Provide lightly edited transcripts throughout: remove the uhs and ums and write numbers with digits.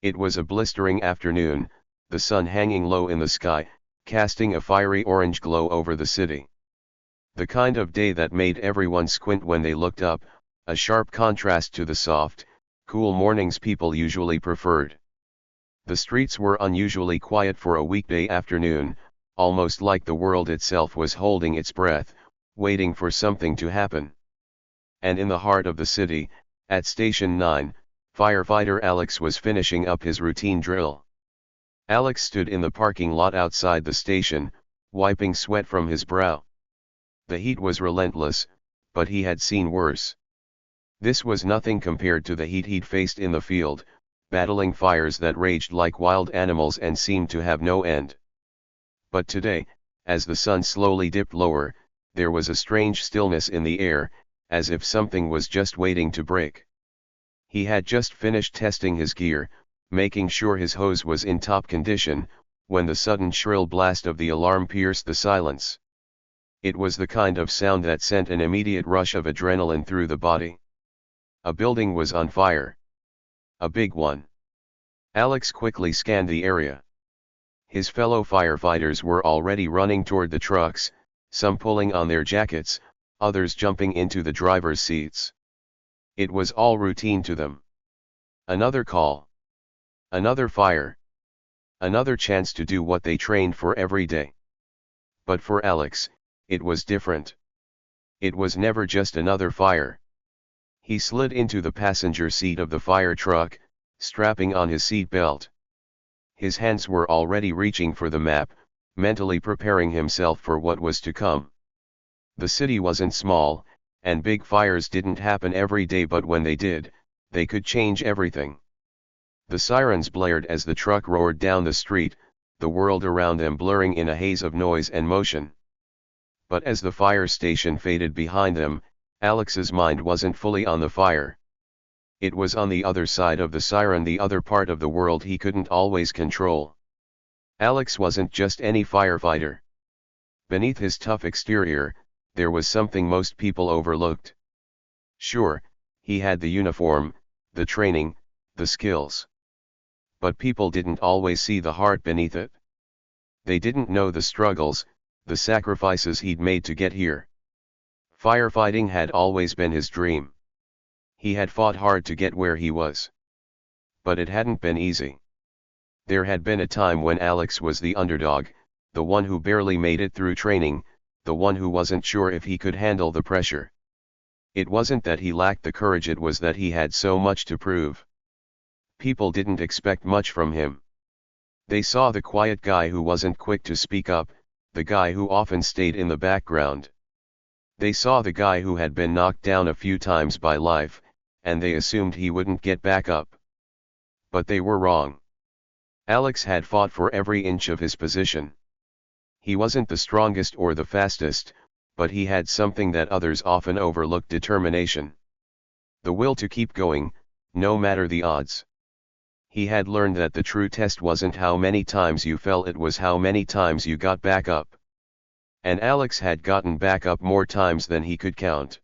It was a blistering afternoon, the sun hanging low in the sky, casting a fiery orange glow over the city. The kind of day that made everyone squint when they looked up, a sharp contrast to the soft, cool mornings people usually preferred. The streets were unusually quiet for a weekday afternoon, almost like the world itself was holding its breath, waiting for something to happen. And in the heart of the city, at Station 9, firefighter Alex was finishing up his routine drill. Alex stood in the parking lot outside the station, wiping sweat from his brow. The heat was relentless, but he had seen worse. This was nothing compared to the heat he'd faced in the field, battling fires that raged like wild animals and seemed to have no end. But today, as the sun slowly dipped lower, there was a strange stillness in the air, as if something was just waiting to break. He had just finished testing his gear, making sure his hose was in top condition, when the sudden shrill blast of the alarm pierced the silence. It was the kind of sound that sent an immediate rush of adrenaline through the body. A building was on fire. A big one. Alex quickly scanned the area. His fellow firefighters were already running toward the trucks, some pulling on their jackets, others jumping into the driver's seats. It was all routine to them. Another call. Another fire. Another chance to do what they trained for every day. But for Alex, it was different. It was never just another fire. He slid into the passenger seat of the fire truck, strapping on his seat belt. His hands were already reaching for the map, mentally preparing himself for what was to come. The city wasn't small, and big fires didn't happen every day, but when they did, they could change everything. The sirens blared as the truck roared down the street, the world around them blurring in a haze of noise and motion. But as the fire station faded behind them, Alex's mind wasn't fully on the fire. It was on the other side of the siren, the other part of the world he couldn't always control. Alex wasn't just any firefighter. Beneath his tough exterior, there was something most people overlooked. Sure, he had the uniform, the training, the skills. But people didn't always see the heart beneath it. They didn't know the struggles, the sacrifices he'd made to get here. Firefighting had always been his dream. He had fought hard to get where he was. But it hadn't been easy. There had been a time when Alex was the underdog, the one who barely made it through training, the one who wasn't sure if he could handle the pressure. It wasn't that he lacked the courage, it was that he had so much to prove. People didn't expect much from him. They saw the quiet guy who wasn't quick to speak up, the guy who often stayed in the background. They saw the guy who had been knocked down a few times by life, and they assumed he wouldn't get back up. But they were wrong. Alex had fought for every inch of his position. He wasn't the strongest or the fastest, but he had something that others often overlooked: determination. The will to keep going, no matter the odds. He had learned that the true test wasn't how many times you fell, it was how many times you got back up. And Alex had gotten back up more times than he could count.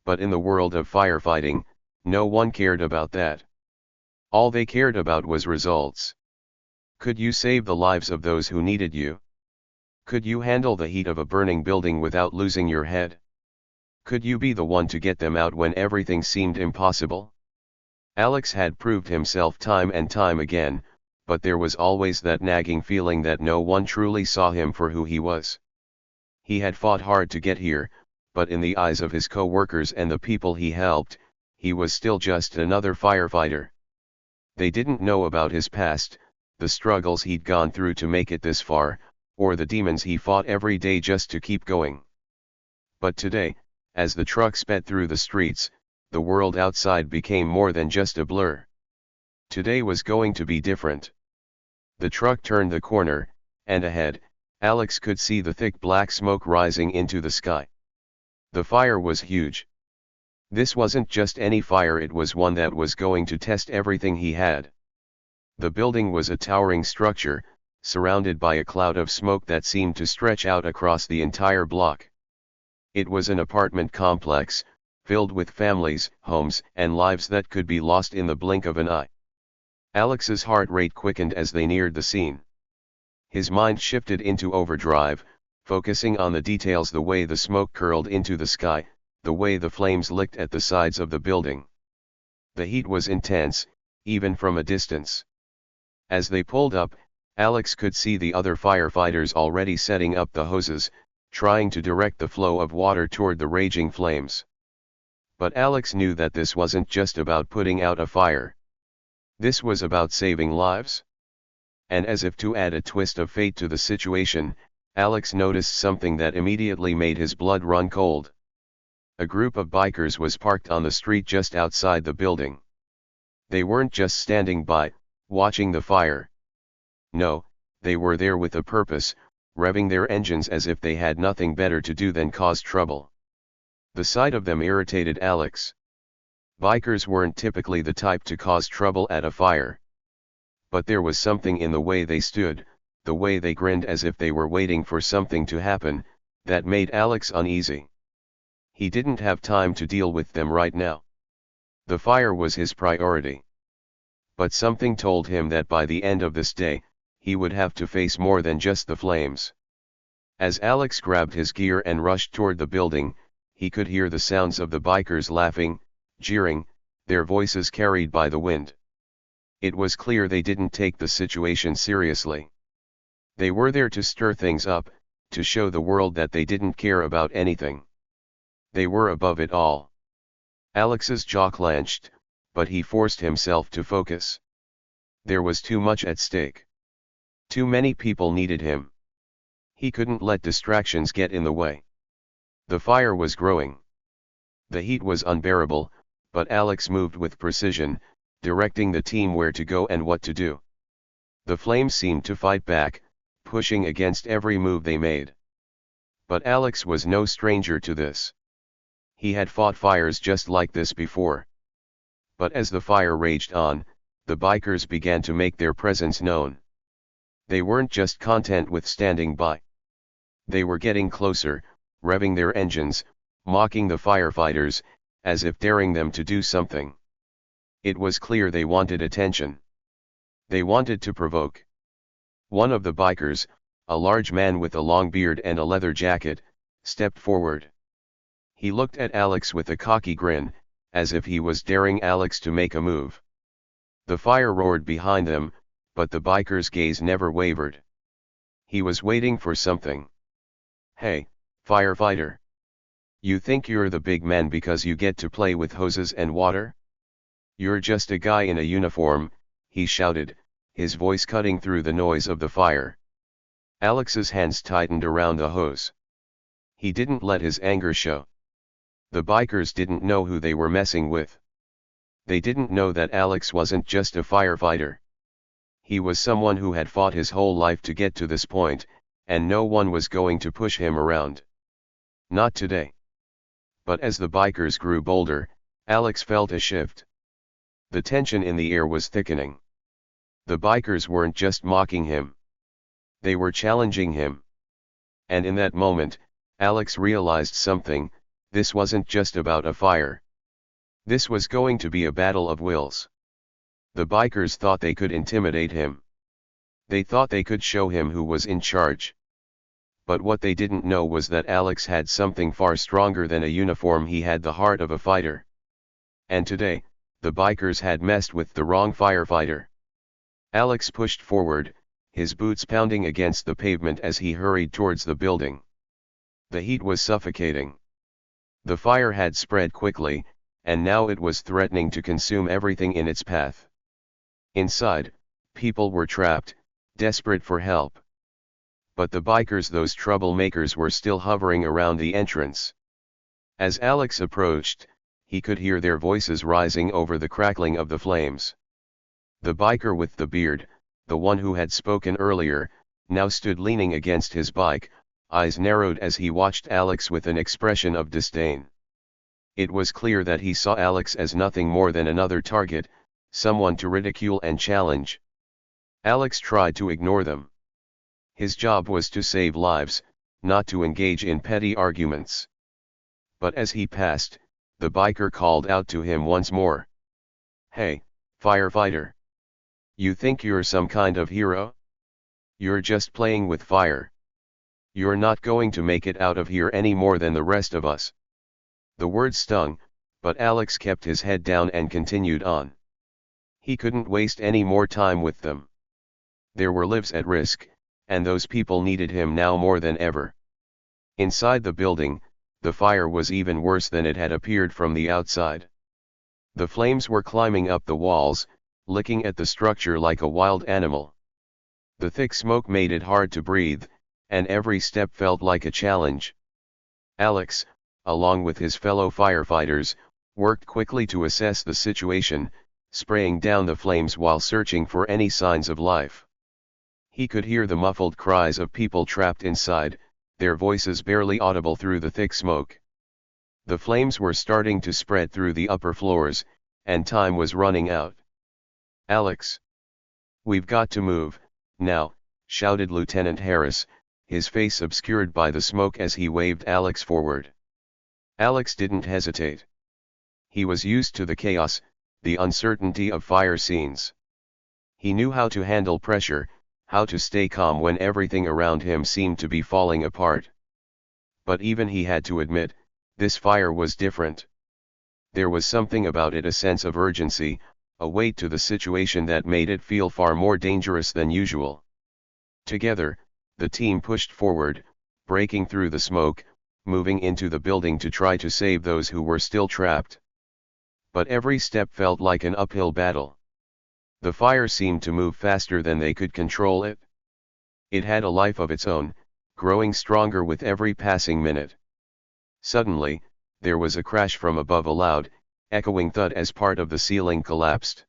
But in the world of firefighting, no one cared about that. All they cared about was results. Could you save the lives of those who needed you? Could you handle the heat of a burning building without losing your head? Could you be the one to get them out when everything seemed impossible? Alex had proved himself time and time again, but there was always that nagging feeling that no one truly saw him for who he was. He had fought hard to get here, but in the eyes of his co-workers and the people he helped, he was still just another firefighter. They didn't know about his past, the struggles he'd gone through to make it this far, or the demons he fought every day just to keep going. But today, as the truck sped through the streets, the world outside became more than just a blur. Today was going to be different. The truck turned the corner, and ahead, Alex could see the thick black smoke rising into the sky. The fire was huge. This wasn't just any fire, it was one that was going to test everything he had. The building was a towering structure, surrounded by a cloud of smoke that seemed to stretch out across the entire block. It was an apartment complex, filled with families, homes, and lives that could be lost in the blink of an eye. Alex's heart rate quickened as they neared the scene. His mind shifted into overdrive, focusing on the details: the way the smoke curled into the sky, the way the flames licked at the sides of the building. The heat was intense, even from a distance. As they pulled up, Alex could see the other firefighters already setting up the hoses, trying to direct the flow of water toward the raging flames. But Alex knew that this wasn't just about putting out a fire. This was about saving lives. And as if to add a twist of fate to the situation, Alex noticed something that immediately made his blood run cold. A group of bikers was parked on the street just outside the building. They weren't just standing by, watching the fire. No, they were there with a purpose, revving their engines as if they had nothing better to do than cause trouble. The sight of them irritated Alex. Bikers weren't typically the type to cause trouble at a fire. But there was something in the way they stood, the way they grinned as if they were waiting for something to happen, that made Alex uneasy. He didn't have time to deal with them right now. The fire was his priority. But something told him that by the end of this day, he would have to face more than just the flames. As Alex grabbed his gear and rushed toward the building, he could hear the sounds of the bikers laughing, jeering, their voices carried by the wind. It was clear they didn't take the situation seriously. They were there to stir things up, to show the world that they didn't care about anything. They were above it all. Alex's jaw clenched, but he forced himself to focus. There was too much at stake. Too many people needed him. He couldn't let distractions get in the way. The fire was growing. The heat was unbearable, but Alex moved with precision, directing the team where to go and what to do. The flames seemed to fight back, pushing against every move they made. But Alex was no stranger to this. He had fought fires just like this before. But as the fire raged on, the bikers began to make their presence known. They weren't just content with standing by. They were getting closer, revving their engines, mocking the firefighters, as if daring them to do something. It was clear they wanted attention. They wanted to provoke. One of the bikers, a large man with a long beard and a leather jacket, stepped forward. He looked at Alex with a cocky grin, as if he was daring Alex to make a move. The fire roared behind them, but the biker's gaze never wavered. He was waiting for something. "Hey, firefighter. You think you're the big man because you get to play with hoses and water? You're just a guy in a uniform," he shouted, his voice cutting through the noise of the fire. Alex's hands tightened around the hose. He didn't let his anger show. The bikers didn't know who they were messing with. They didn't know that Alex wasn't just a firefighter. He was someone who had fought his whole life to get to this point, and no one was going to push him around. Not today. But as the bikers grew bolder, Alex felt a shift. The tension in the air was thickening. The bikers weren't just mocking him. They were challenging him. And in that moment, Alex realized something: this wasn't just about a fire. This was going to be a battle of wills. The bikers thought they could intimidate him. They thought they could show him who was in charge. But what they didn't know was that Alex had something far stronger than a uniform. He had the heart of a fighter. And today, the bikers had messed with the wrong firefighter. Alex pushed forward, his boots pounding against the pavement as he hurried towards the building. The heat was suffocating. The fire had spread quickly, and now it was threatening to consume everything in its path. Inside, people were trapped, desperate for help. But the bikers, those troublemakers, were still hovering around the entrance. As Alex approached, he could hear their voices rising over the crackling of the flames. The biker with the beard, the one who had spoken earlier, now stood leaning against his bike, eyes narrowed as he watched Alex with an expression of disdain. It was clear that he saw Alex as nothing more than another target, someone to ridicule and challenge. Alex tried to ignore them. His job was to save lives, not to engage in petty arguments. But as he passed, the biker called out to him once more. "Hey, firefighter. You think you're some kind of hero? You're just playing with fire. You're not going to make it out of here any more than the rest of us. The words stung, but Alex kept his head down and continued on. He couldn't waste any more time with them. There were lives at risk, and those people needed him now more than ever. Inside the building, the fire was even worse than it had appeared from the outside. The flames were climbing up the walls, licking at the structure like a wild animal. The thick smoke made it hard to breathe, and every step felt like a challenge. Alex, along with his fellow firefighters, worked quickly to assess the situation, spraying down the flames while searching for any signs of life. He could hear the muffled cries of people trapped inside, their voices barely audible through the thick smoke. The flames were starting to spread through the upper floors, and time was running out. "Alex! We've got to move, now," shouted Lieutenant Harris, his face obscured by the smoke as he waved Alex forward. Alex didn't hesitate. He was used to the chaos, the uncertainty of fire scenes. He knew how to handle pressure, how to stay calm when everything around him seemed to be falling apart. But even he had to admit, this fire was different. There was something about it, a sense of urgency, a weight to the situation that made it feel far more dangerous than usual. Together, the team pushed forward, breaking through the smoke, moving into the building to try to save those who were still trapped. But every step felt like an uphill battle. The fire seemed to move faster than they could control it. It had a life of its own, growing stronger with every passing minute. Suddenly, there was a crash from above, a loud, echoing thud as part of the ceiling collapsed.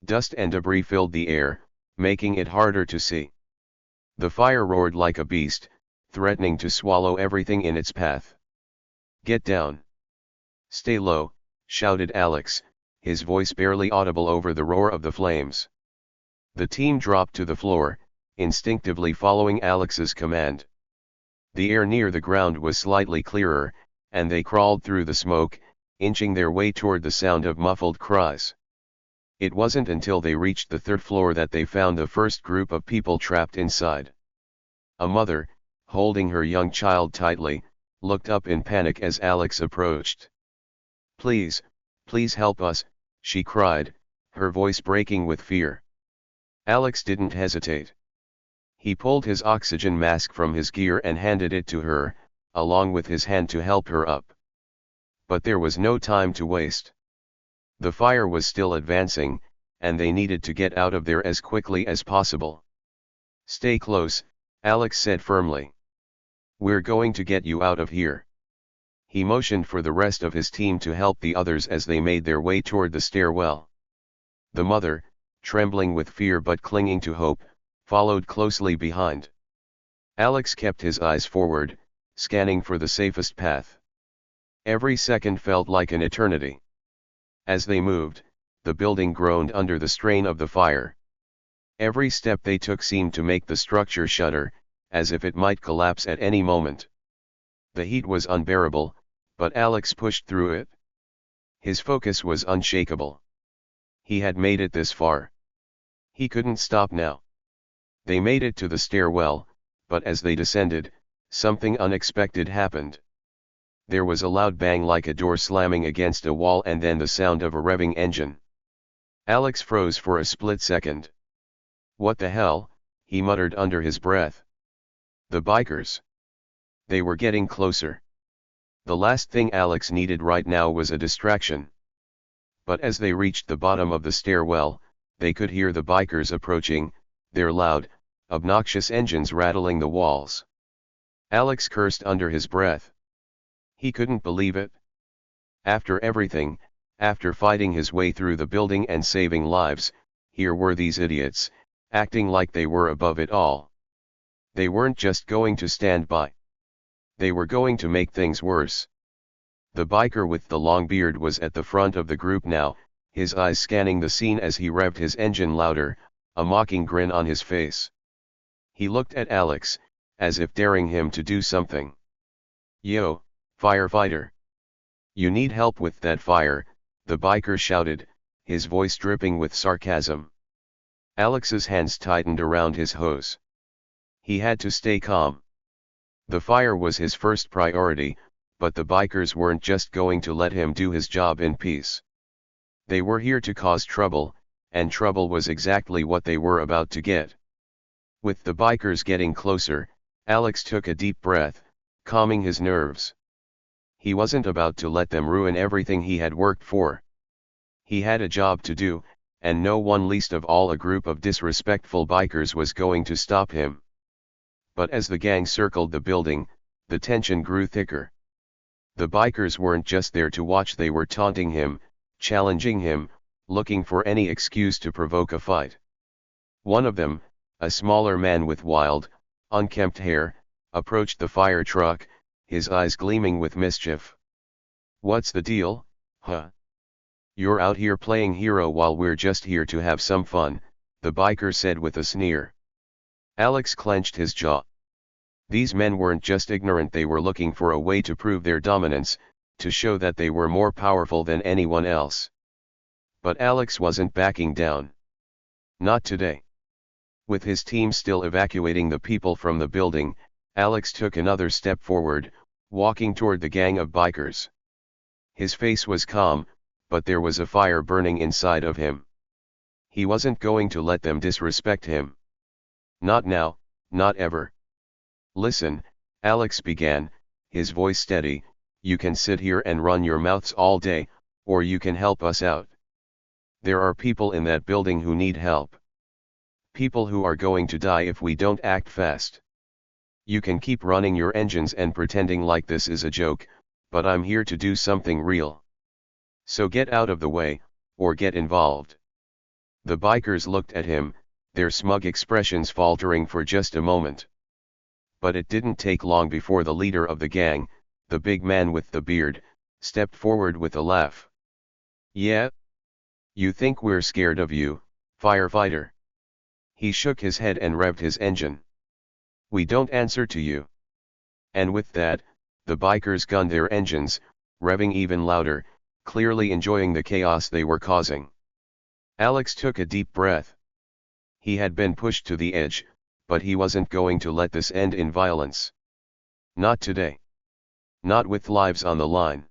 Dust and debris filled the air, making it harder to see. The fire roared like a beast, threatening to swallow everything in its path. "Get down! Stay low," shouted Alex, his voice barely audible over the roar of the flames. The team dropped to the floor, instinctively following Alex's command. The air near the ground was slightly clearer, and they crawled through the smoke, inching their way toward the sound of muffled cries. It wasn't until they reached the third floor that they found the first group of people trapped inside. A mother, holding her young child tightly, looked up in panic as Alex approached. "Please, please help us," she cried, her voice breaking with fear. Alex didn't hesitate. He pulled his oxygen mask from his gear and handed it to her, along with his hand to help her up. But there was no time to waste. The fire was still advancing, and they needed to get out of there as quickly as possible. "Stay close," Alex said firmly. "We're going to get you out of here." He motioned for the rest of his team to help the others as they made their way toward the stairwell. The mother, trembling with fear but clinging to hope, followed closely behind. Alex kept his eyes forward, scanning for the safest path. Every second felt like an eternity. As they moved, the building groaned under the strain of the fire. Every step they took seemed to make the structure shudder, as if it might collapse at any moment. The heat was unbearable, but Alex pushed through it. His focus was unshakable. He had made it this far. He couldn't stop now. They made it to the stairwell, but as they descended, something unexpected happened. There was a loud bang like a door slamming against a wall and then the sound of a revving engine. Alex froze for a split second. "What the hell?" he muttered under his breath. The bikers. They were getting closer. The last thing Alex needed right now was a distraction. But as they reached the bottom of the stairwell, they could hear the bikers approaching, their loud, obnoxious engines rattling the walls. Alex cursed under his breath. He couldn't believe it. After everything, after fighting his way through the building and saving lives, here were these idiots, acting like they were above it all. They weren't just going to stand by. They were going to make things worse. The biker with the long beard was at the front of the group now, his eyes scanning the scene as he revved his engine louder, a mocking grin on his face. He looked at Alex, as if daring him to do something. "Yo, firefighter. You need help with that fire," the biker shouted, his voice dripping with sarcasm. Alex's hands tightened around his hose. He had to stay calm. The fire was his first priority, but the bikers weren't just going to let him do his job in peace. They were here to cause trouble, and trouble was exactly what they were about to get. With the bikers getting closer, Alex took a deep breath, calming his nerves. He wasn't about to let them ruin everything he had worked for. He had a job to do, and no one, least of all a group of disrespectful bikers, was going to stop him. But as the gang circled the building, the tension grew thicker. The bikers weren't just there to watch, they were taunting him, challenging him, looking for any excuse to provoke a fight. One of them, a smaller man with wild, unkempt hair, approached the fire truck, his eyes gleaming with mischief. "What's the deal, huh? You're out here playing hero while we're just here to have some fun," the biker said with a sneer. Alex clenched his jaw. These men weren't just ignorant, they were looking for a way to prove their dominance, to show that they were more powerful than anyone else. But Alex wasn't backing down. Not today. With his team still evacuating the people from the building, Alex took another step forward, walking toward the gang of bikers. His face was calm, but there was a fire burning inside of him. He wasn't going to let them disrespect him. Not now, not ever. "Listen," Alex began, his voice steady, "you can sit here and run your mouths all day, or you can help us out. There are people in that building who need help. People who are going to die if we don't act fast. You can keep running your engines and pretending like this is a joke, but I'm here to do something real. So get out of the way, or get involved." The bikers looked at him, their smug expressions faltering for just a moment. But it didn't take long before the leader of the gang, the big man with the beard, stepped forward with a laugh. "Yeah? You think we're scared of you, firefighter?" He shook his head and revved his engine. "We don't answer to you." And with that, the bikers gunned their engines, revving even louder, clearly enjoying the chaos they were causing. Alex took a deep breath. He had been pushed to the edge, but he wasn't going to let this end in violence. Not today. Not with lives on the line.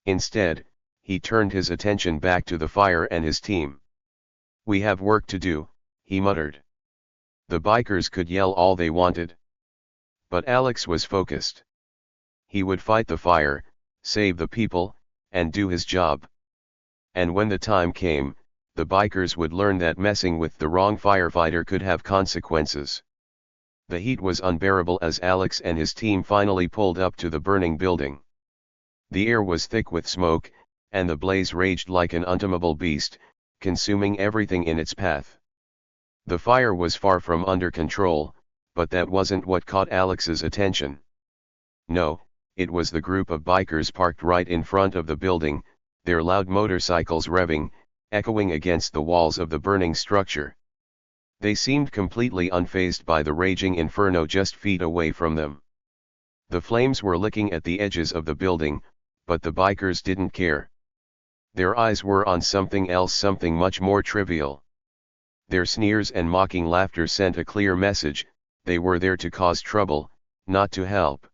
Instead, he turned his attention back to the fire and his team. "We have work to do," he muttered. The bikers could yell all they wanted. But Alex was focused. He would fight the fire, save the people, and do his job. And when the time came, the bikers would learn that messing with the wrong firefighter could have consequences. The heat was unbearable as Alex and his team finally pulled up to the burning building. The air was thick with smoke, and the blaze raged like an untamable beast, consuming everything in its path. The fire was far from under control, but that wasn't what caught Alex's attention. No, it was the group of bikers parked right in front of the building, their loud motorcycles revving, echoing against the walls of the burning structure. They seemed completely unfazed by the raging inferno just feet away from them. The flames were licking at the edges of the building, but the bikers didn't care. Their eyes were on something else, something much more trivial. Their sneers and mocking laughter sent a clear message: they were there to cause trouble, not to help.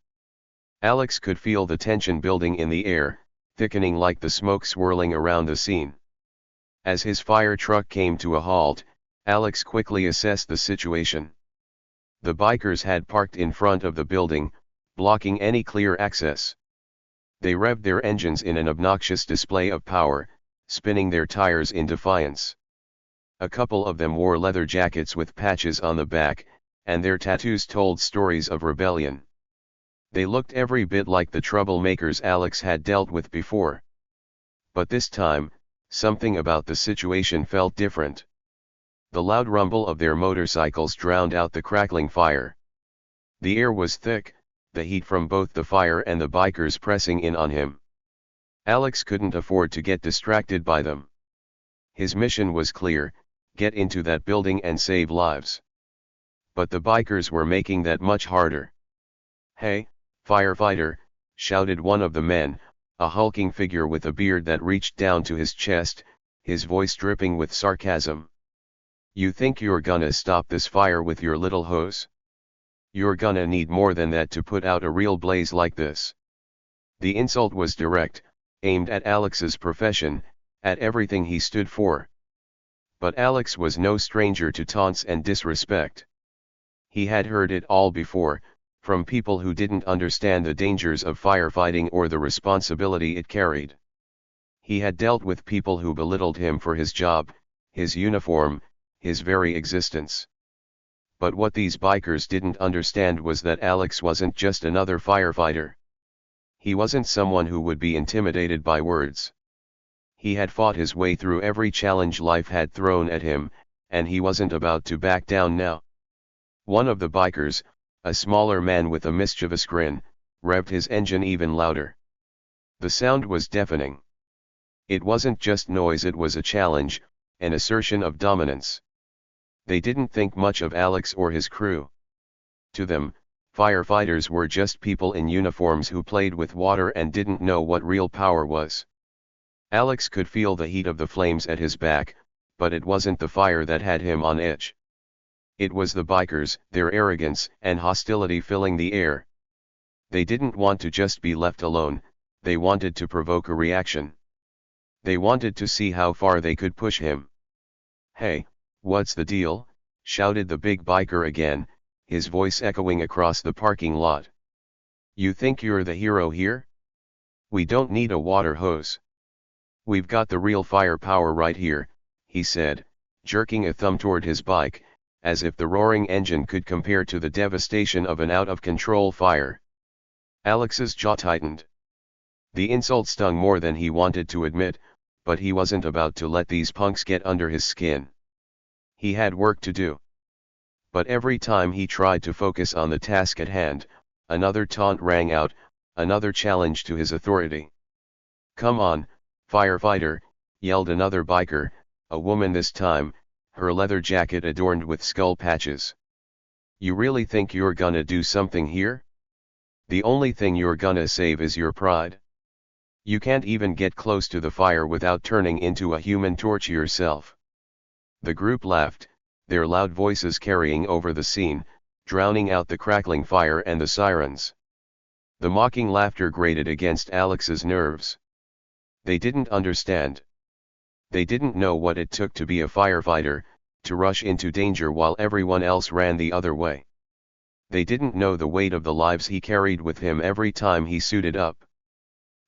Alex could feel the tension building in the air, thickening like the smoke swirling around the scene. As his fire truck came to a halt, Alex quickly assessed the situation. The bikers had parked in front of the building, blocking any clear access. They revved their engines in an obnoxious display of power, spinning their tires in defiance. A couple of them wore leather jackets with patches on the back, and their tattoos told stories of rebellion. They looked every bit like the troublemakers Alex had dealt with before. But this time, something about the situation felt different. The loud rumble of their motorcycles drowned out the crackling fire. The air was thick, the heat from both the fire and the bikers pressing in on him. Alex couldn't afford to get distracted by them. His mission was clear: get into that building and save lives. But the bikers were making that much harder. "Hey, firefighter," shouted one of the men, a hulking figure with a beard that reached down to his chest, his voice dripping with sarcasm. You think you're gonna stop this fire with your little hose? You're gonna need more than that to put out a real blaze like this. The insult was direct, aimed at Alex's profession, at everything he stood for. But Alex was no stranger to taunts and disrespect. He had heard it all before, from people who didn't understand the dangers of firefighting or the responsibility it carried. He had dealt with people who belittled him for his job, his uniform, his very existence. But what these bikers didn't understand was that Alex wasn't just another firefighter. He wasn't someone who would be intimidated by words. He had fought his way through every challenge life had thrown at him, and he wasn't about to back down now. One of the bikers, a smaller man with a mischievous grin, revved his engine even louder. The sound was deafening. It wasn't just noise, it was a challenge, an assertion of dominance. They didn't think much of Alex or his crew. To them, firefighters were just people in uniforms who played with water and didn't know what real power was. Alex could feel the heat of the flames at his back, but it wasn't the fire that had him on edge. It was the bikers, their arrogance and hostility filling the air. They didn't want to just be left alone, they wanted to provoke a reaction. They wanted to see how far they could push him. "Hey, what's the deal?" shouted the big biker again, his voice echoing across the parking lot. "You think you're the hero here? We don't need a water hose. We've got the real firepower right here," he said, jerking a thumb toward his bike, as if the roaring engine could compare to the devastation of an out-of-control fire. Alex's jaw tightened. The insult stung more than he wanted to admit, but he wasn't about to let these punks get under his skin. He had work to do. But every time he tried to focus on the task at hand, another taunt rang out, another challenge to his authority. "Come on, firefighter," yelled another biker, a woman this time, her leather jacket adorned with skull patches. "You really think you're gonna do something here? The only thing you're gonna save is your pride. You can't even get close to the fire without turning into a human torch yourself." The group laughed, their loud voices carrying over the scene, drowning out the crackling fire and the sirens. The mocking laughter grated against Alex's nerves. They didn't understand. They didn't know what it took to be a firefighter, to rush into danger while everyone else ran the other way. They didn't know the weight of the lives he carried with him every time he suited up.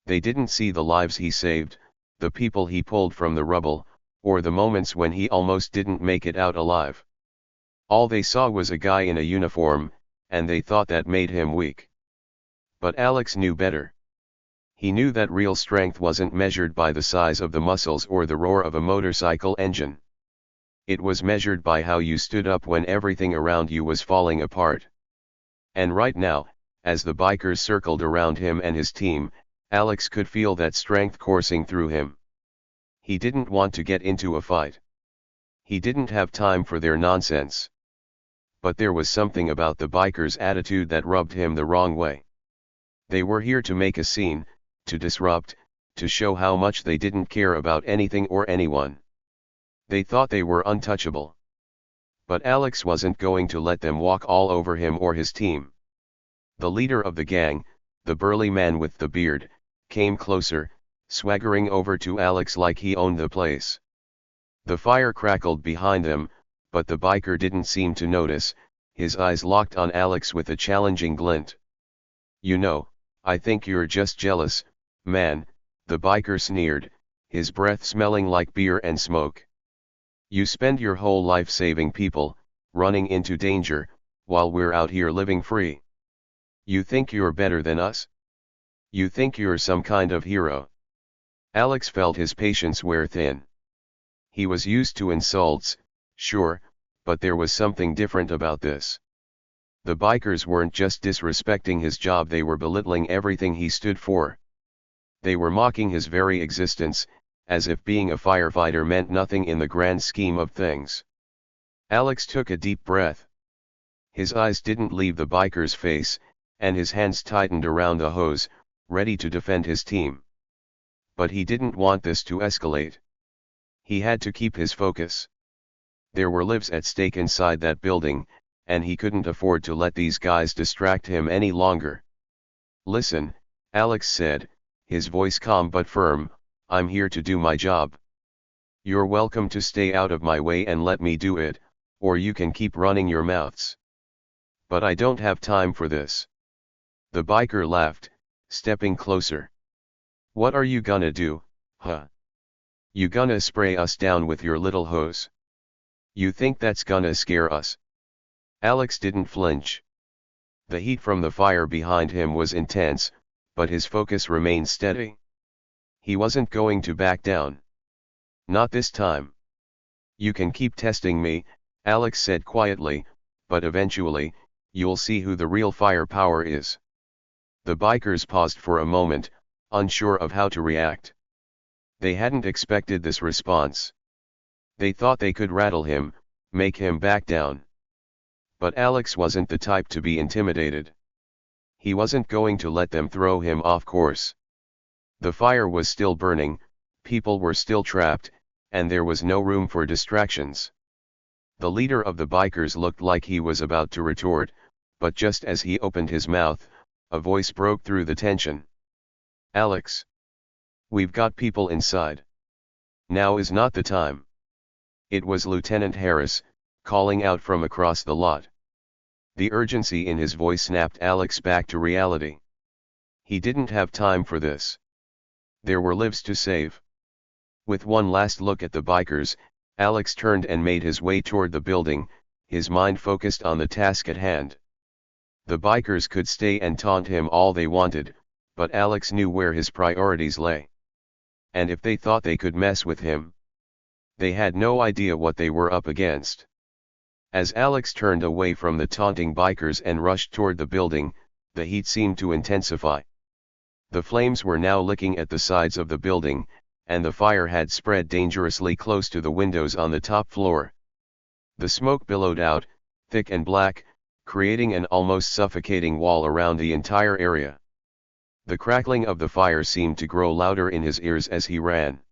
They didn't see the lives he saved, the people he pulled from the rubble, or the moments when he almost didn't make it out alive. All they saw was a guy in a uniform, and they thought that made him weak. But Alex knew better. He knew that real strength wasn't measured by the size of the muscles or the roar of a motorcycle engine. It was measured by how you stood up when everything around you was falling apart. And right now, as the bikers circled around him and his team, Alex could feel that strength coursing through him. He didn't want to get into a fight. He didn't have time for their nonsense. But there was something about the bikers' attitude that rubbed him the wrong way. They were here to make a scene, to disrupt, to show how much they didn't care about anything or anyone. They thought they were untouchable. But Alex wasn't going to let them walk all over him or his team. The leader of the gang, the burly man with the beard, came closer, swaggering over to Alex like he owned the place. The fire crackled behind them, but the biker didn't seem to notice, his eyes locked on Alex with a challenging glint. "You know, I think you're just jealous, man," the biker sneered, his breath smelling like beer and smoke. "You spend your whole life saving people, running into danger, while we're out here living free. You think you're better than us? You think you're some kind of hero?" Alex felt his patience wear thin. He was used to insults, sure, but there was something different about this. The bikers weren't just disrespecting his job, they were belittling everything he stood for. They were mocking his very existence, as if being a firefighter meant nothing in the grand scheme of things. Alex took a deep breath. His eyes didn't leave the biker's face, and his hands tightened around the hose, ready to defend his team. But he didn't want this to escalate. He had to keep his focus. There were lives at stake inside that building, and he couldn't afford to let these guys distract him any longer. "Listen," Alex said, his voice calm but firm, "I'm here to do my job. You're welcome to stay out of my way and let me do it, or you can keep running your mouths. But I don't have time for this." The biker laughed, stepping closer. "What are you gonna do, huh? You gonna spray us down with your little hose? You think that's gonna scare us?" Alex didn't flinch. The heat from the fire behind him was intense, but his focus remained steady. He wasn't going to back down. "Not this time. You can keep testing me," Alex said quietly, "but eventually, you'll see who the real firepower is." The bikers paused for a moment, unsure of how to react. They hadn't expected this response. They thought they could rattle him, make him back down. But Alex wasn't the type to be intimidated. He wasn't going to let them throw him off course. The fire was still burning, people were still trapped, and there was no room for distractions. The leader of the bikers looked like he was about to retort, but just as he opened his mouth, a voice broke through the tension. "Alex, we've got people inside. Now is not the time." It was Lieutenant Harris, calling out from across the lot. The urgency in his voice snapped Alex back to reality. He didn't have time for this. There were lives to save. With one last look at the bikers, Alex turned and made his way toward the building, his mind focused on the task at hand. The bikers could stay and taunt him all they wanted, but Alex knew where his priorities lay. And if they thought they could mess with him, they had no idea what they were up against. As Alex turned away from the taunting bikers and rushed toward the building, the heat seemed to intensify. The flames were now licking at the sides of the building, and the fire had spread dangerously close to the windows on the top floor. The smoke billowed out, thick and black, creating an almost suffocating wall around the entire area. The crackling of the fire seemed to grow louder in his ears as he ran.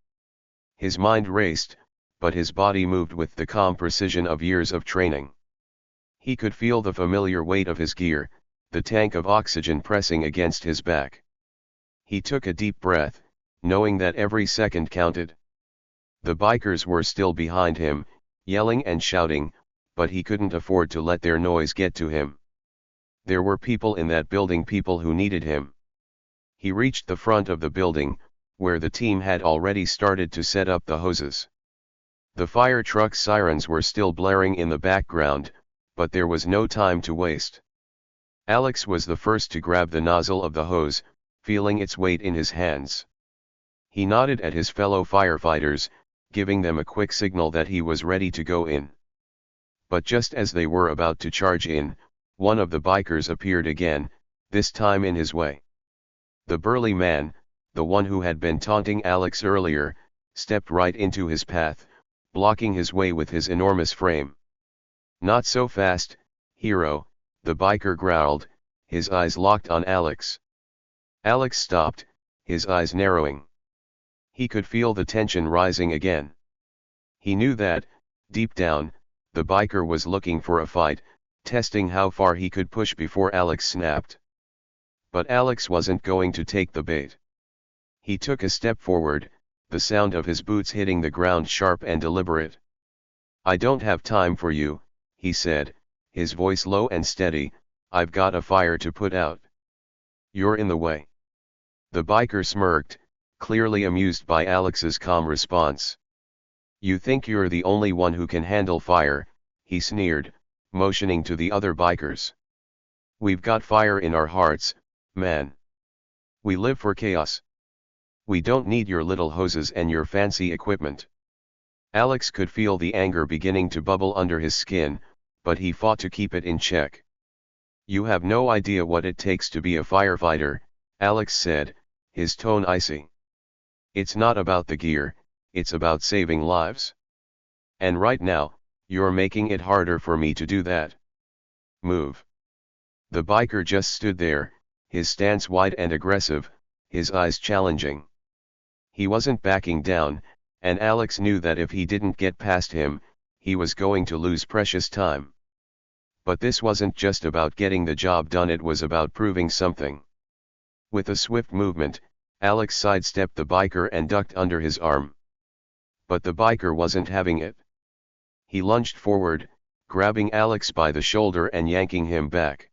His mind raced, but his body moved with the calm precision of years of training. He could feel the familiar weight of his gear, the tank of oxygen pressing against his back. He took a deep breath, knowing that every second counted. The bikers were still behind him, yelling and shouting, but he couldn't afford to let their noise get to him. There were people in that building, people who needed him. He reached the front of the building, where the team had already started to set up the hoses. The fire truck's sirens were still blaring in the background, but there was no time to waste. Alex was the first to grab the nozzle of the hose, feeling its weight in his hands. He nodded at his fellow firefighters, giving them a quick signal that he was ready to go in. But just as they were about to charge in, one of the bikers appeared again, this time in his way. The burly man, the one who had been taunting Alex earlier, stepped right into his path, blocking his way with his enormous frame. "Not so fast, hero," the biker growled, his eyes locked on Alex. Alex stopped, his eyes narrowing. He could feel the tension rising again. He knew that, deep down, the biker was looking for a fight, testing how far he could push before Alex snapped. But Alex wasn't going to take the bait. He took a step forward, the sound of his boots hitting the ground sharp and deliberate. "I don't have time for you," he said, his voice low and steady, "I've got a fire to put out. You're in the way." The biker smirked, clearly amused by Alex's calm response. "You think you're the only one who can handle fire," he sneered, motioning to the other bikers. "We've got fire in our hearts, man. We live for chaos. We don't need your little hoses and your fancy equipment." Alex could feel the anger beginning to bubble under his skin, but he fought to keep it in check. "You have no idea what it takes to be a firefighter," Alex said, his tone icy. "It's not about the gear, it's about saving lives. And right now, you're making it harder for me to do that. Move." The biker just stood there, his stance wide and aggressive, his eyes challenging. He wasn't backing down, and Alex knew that if he didn't get past him, he was going to lose precious time. But this wasn't just about getting the job done, it was about proving something. With a swift movement, Alex sidestepped the biker and ducked under his arm. But the biker wasn't having it. He lunged forward, grabbing Alex by the shoulder and yanking him back.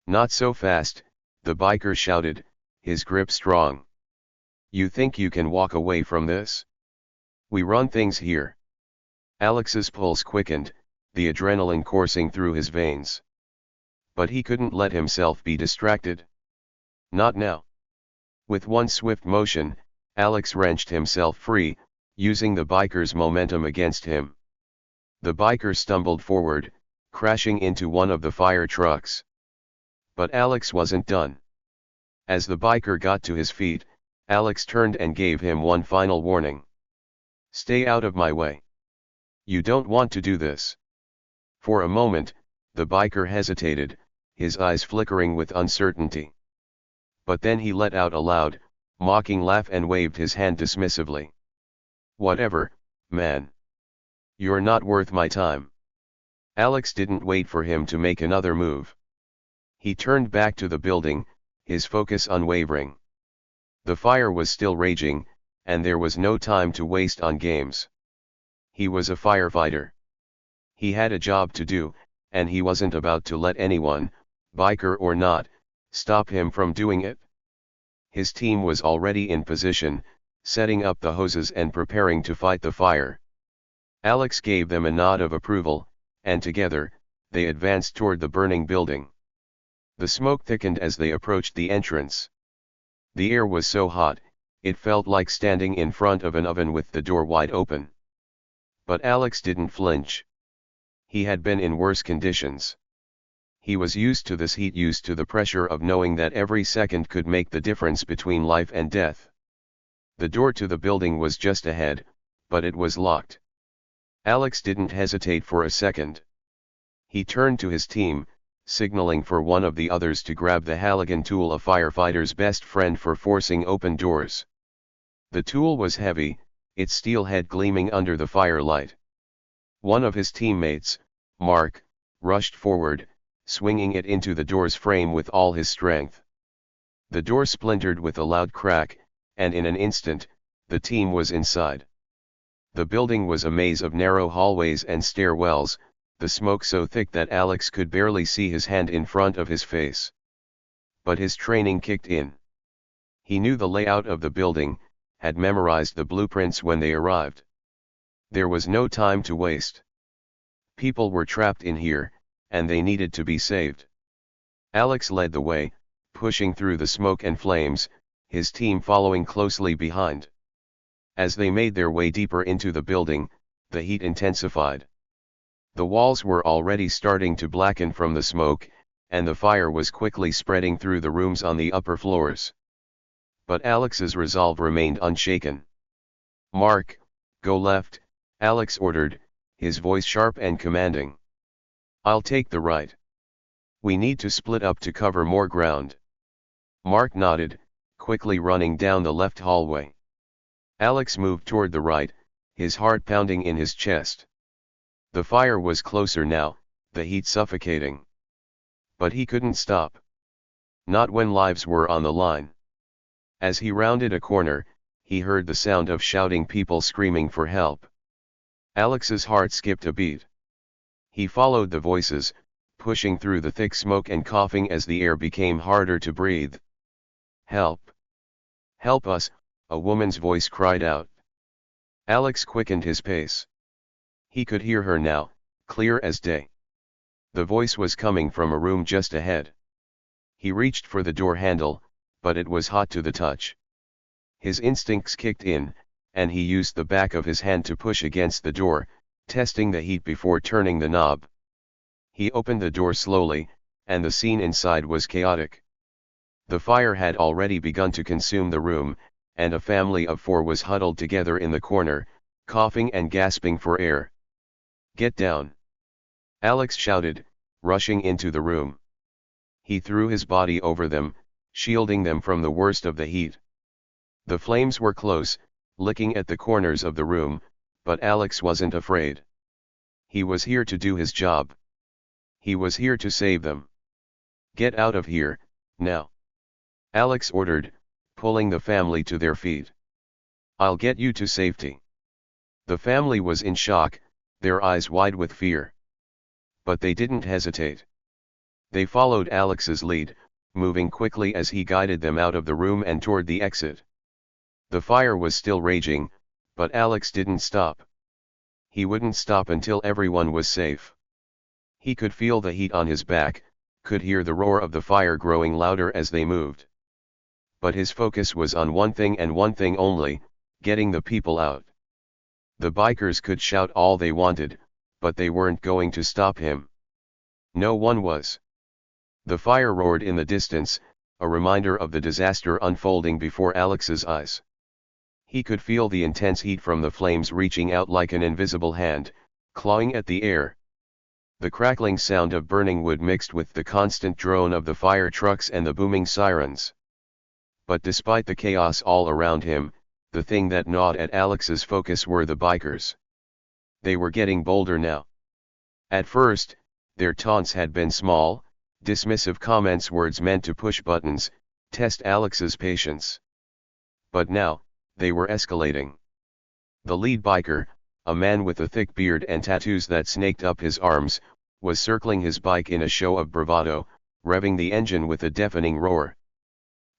"Not so fast," the biker shouted, his grip strong. "You think you can walk away from this? We run things here." Alex's pulse quickened, the adrenaline coursing through his veins. But he couldn't let himself be distracted. Not now. With one swift motion, Alex wrenched himself free, using the biker's momentum against him. The biker stumbled forward, crashing into one of the fire trucks. But Alex wasn't done. As the biker got to his feet, Alex turned and gave him one final warning. "Stay out of my way. You don't want to do this." For a moment, the biker hesitated, his eyes flickering with uncertainty. But then he let out a loud, mocking laugh and waved his hand dismissively. "Whatever, man. You're not worth my time." Alex didn't wait for him to make another move. He turned back to the building, his focus unwavering. The fire was still raging, and there was no time to waste on games. He was a firefighter. He had a job to do, and he wasn't about to let anyone, biker or not, stop him from doing it. His team was already in position, setting up the hoses and preparing to fight the fire. Alex gave them a nod of approval, and together, they advanced toward the burning building. The smoke thickened as they approached the entrance. The air was so hot, it felt like standing in front of an oven with the door wide open. But Alex didn't flinch. He had been in worse conditions. He was used to this heat, used to the pressure of knowing that every second could make the difference between life and death. The door to the building was just ahead, but it was locked. Alex didn't hesitate for a second. He turned to his team, signaling for one of the others to grab the Halligan tool, a firefighter's best friend for forcing open doors. The tool was heavy, its steel head gleaming under the firelight. One of his teammates, Mark, rushed forward, swinging it into the door's frame with all his strength. The door splintered with a loud crack, and in an instant, the team was inside. The building was a maze of narrow hallways and stairwells, the smoke so thick that Alex could barely see his hand in front of his face. But his training kicked in. He knew the layout of the building, had memorized the blueprints when they arrived. There was no time to waste. People were trapped in here, and they needed to be saved. Alex led the way, pushing through the smoke and flames, his team following closely behind. As they made their way deeper into the building, the heat intensified. The walls were already starting to blacken from the smoke, and the fire was quickly spreading through the rooms on the upper floors. But Alex's resolve remained unshaken. "Mark, go left," Alex ordered, his voice sharp and commanding. "I'll take the right. We need to split up to cover more ground." Mark nodded, quickly running down the left hallway. Alex moved toward the right, his heart pounding in his chest. The fire was closer now, the heat suffocating. But he couldn't stop. Not when lives were on the line. As he rounded a corner, he heard the sound of shouting, people screaming for help. Alex's heart skipped a beat. He followed the voices, pushing through the thick smoke and coughing as the air became harder to breathe. "Help! Help us!" a woman's voice cried out. Alex quickened his pace. He could hear her now, clear as day. The voice was coming from a room just ahead. He reached for the door handle, but it was hot to the touch. His instincts kicked in, and he used the back of his hand to push against the door, testing the heat before turning the knob. He opened the door slowly, and the scene inside was chaotic. The fire had already begun to consume the room, and a family of 4 was huddled together in the corner, coughing and gasping for air. "Get down!" Alex shouted, rushing into the room. He threw his body over them, shielding them from the worst of the heat. The flames were close, licking at the corners of the room, but Alex wasn't afraid. He was here to do his job. He was here to save them. Get out of here, now. Alex ordered, pulling the family to their feet. I'll get you to safety. The family was in shock, their eyes wide with fear. But they didn't hesitate. They followed Alex's lead, moving quickly as he guided them out of the room and toward the exit. The fire was still raging, but Alex didn't stop. He wouldn't stop until everyone was safe. He could feel the heat on his back, could hear the roar of the fire growing louder as they moved. But his focus was on one thing and one thing only, getting the people out. The bikers could shout all they wanted, but they weren't going to stop him. No one was. The fire roared in the distance, a reminder of the disaster unfolding before Alex's eyes. He could feel the intense heat from the flames reaching out like an invisible hand, clawing at the air. The crackling sound of burning wood mixed with the constant drone of the fire trucks and the booming sirens. But despite the chaos all around him, the thing that gnawed at Alex's focus were the bikers. They were getting bolder now. At first, their taunts had been small, dismissive comments, words meant to push buttons, test Alex's patience. But now, they were escalating. The lead biker, a man with a thick beard and tattoos that snaked up his arms, was circling his bike in a show of bravado, revving the engine with a deafening roar.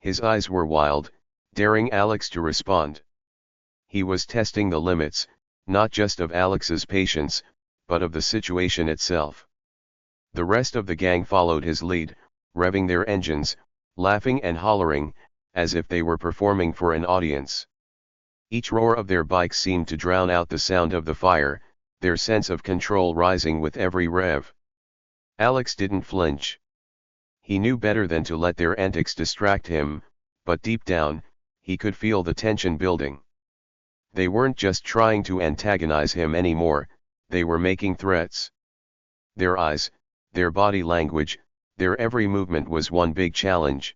His eyes were wild, daring Alex to respond. He was testing the limits, not just of Alex's patience, but of the situation itself. The rest of the gang followed his lead, revving their engines, laughing and hollering, as if they were performing for an audience. Each roar of their bikes seemed to drown out the sound of the fire, their sense of control rising with every rev. Alex didn't flinch. He knew better than to let their antics distract him, but deep down, he could feel the tension building. They weren't just trying to antagonize him anymore, they were making threats. Their eyes, their body language, their every movement was one big challenge.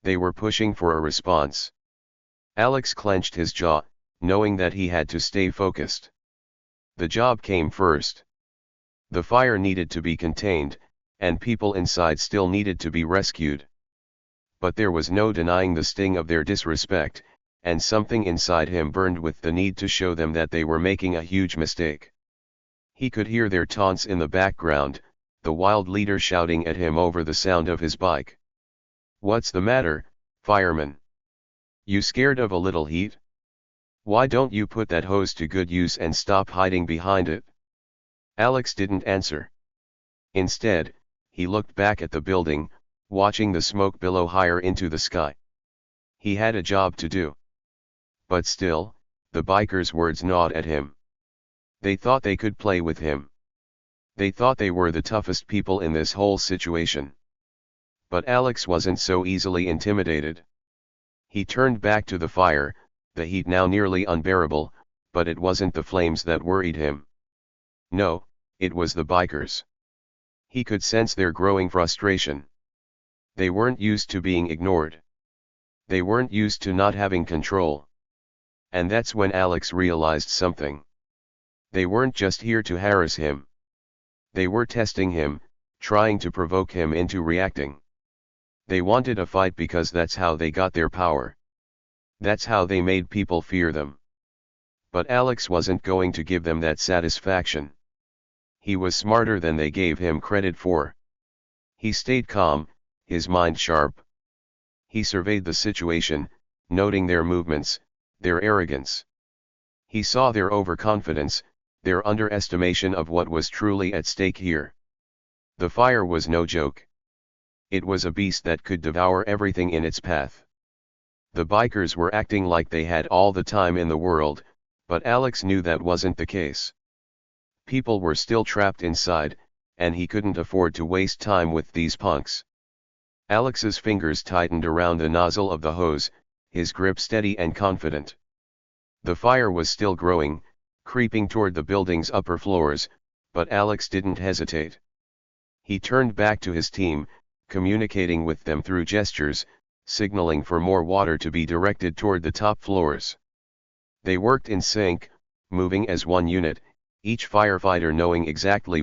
They were pushing for a response. Alex clenched his jaw, knowing that he had to stay focused. The job came first. The fire needed to be contained, and people inside still needed to be rescued. But there was no denying the sting of their disrespect, and something inside him burned with the need to show them that they were making a huge mistake. He could hear their taunts in the background, the wild leader shouting at him over the sound of his bike. "What's the matter, fireman? You scared of a little heat? Why don't you put that hose to good use and stop hiding behind it?" Alex didn't answer. Instead, he looked back at the building, watching the smoke billow higher into the sky. He had a job to do. But still, the bikers' words gnawed at him. They thought they could play with him. They thought they were the toughest people in this whole situation. But Alex wasn't so easily intimidated. He turned back to the fire, the heat now nearly unbearable, but it wasn't the flames that worried him. No, it was the bikers. He could sense their growing frustration. They weren't used to being ignored. They weren't used to not having control. And that's when Alex realized something. They weren't just here to harass him. They were testing him, trying to provoke him into reacting. They wanted a fight because that's how they got their power. That's how they made people fear them. But Alex wasn't going to give them that satisfaction. He was smarter than they gave him credit for. He stayed calm, his mind sharp. He surveyed the situation, noting their movements, their arrogance. He saw their overconfidence, their underestimation of what was truly at stake here. The fire was no joke. It was a beast that could devour everything in its path. The bikers were acting like they had all the time in the world, but Alex knew that wasn't the case. People were still trapped inside, and he couldn't afford to waste time with these punks. Alex's fingers tightened around the nozzle of the hose, his grip steady and confident. The fire was still growing, creeping toward the building's upper floors, but Alex didn't hesitate. He turned back to his team, communicating with them through gestures, signaling for more water to be directed toward the top floors. They worked in sync, moving as one unit, each firefighter knowing exactly